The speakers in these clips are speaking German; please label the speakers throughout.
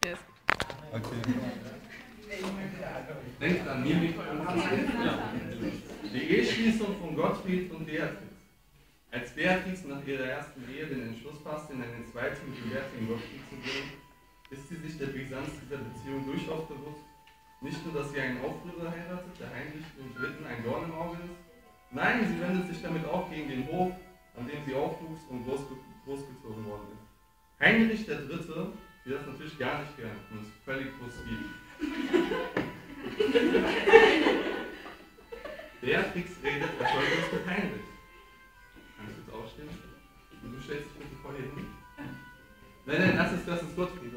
Speaker 1: Yes.
Speaker 2: Okay.
Speaker 3: Denkt an Mimik und Gesicht. Die Eheschließung von Gottfried und Beatrix. Als Beatrix nach ihrer ersten Ehe den Entschluss fasste, in eine zweite mit dem bärtigen Gottfried zu gehen, ist sie sich der Brisanz dieser Beziehung durchaus bewusst. Nicht nur, dass sie einen Aufrührer heiratet, der Heinrich III. Ein Dorn im Auge ist, nein, sie wendet sich damit auch gegen den Hof, an dem sie aufwuchs und großgezogen worden ist. Heinrich III. will das natürlich gar nicht gern und ist völlig frustriert. Beatrix redet erfolglos mit Heinrich. Kannst du jetzt aufstehen? Und du stellst dich bitte vor ihr hin. Nein, das ist Gottfried.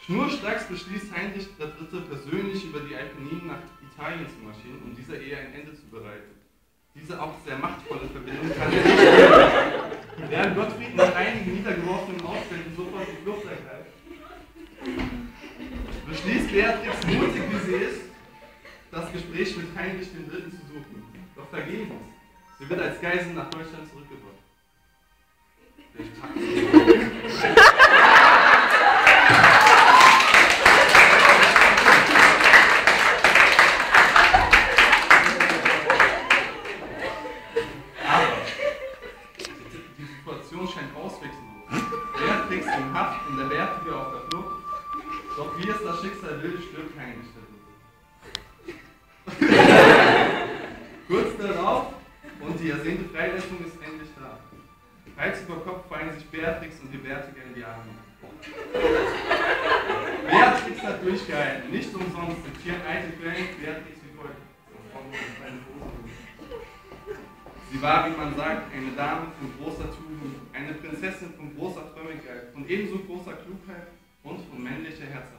Speaker 3: Schnurstracks beschließt Heinrich III. Persönlich über die Apenninen nach Italien zu marschieren, um dieser Ehe ein Ende zu bereiten. Diese auch sehr machtvolle Verbindung kann er nicht. Während Gottfried nach einigen niedergeworfenen Ausfällen sofort die Flucht ergreift, beschließt Beatrix, mutig wie sie ist, das Gespräch mit Heinrich III. Zu suchen. Doch vergebens. Sie wird als Geisel nach Deutschland zurückgebracht. Aber die Situation scheint ausweglos. Beatrix in Haft und der Bärtige auf der Flucht. Doch wie es das Schicksal will, stirbt Heinrich III. Kurz darauf und die ersehnte Freilassung ist endlich da. Hals über Kopf fallen sich Beatrix und die Bärtige in die Arme. Beatrix hat durchgehalten, nicht umsonst zitieren alte Quellen Beatrix wie folgt. Sie war, wie man sagt, eine Dame von großer Tugend, eine Prinzessin von großer Frömmigkeit, von ebenso großer Klugheit und von männlicher Herzhaftigkeit.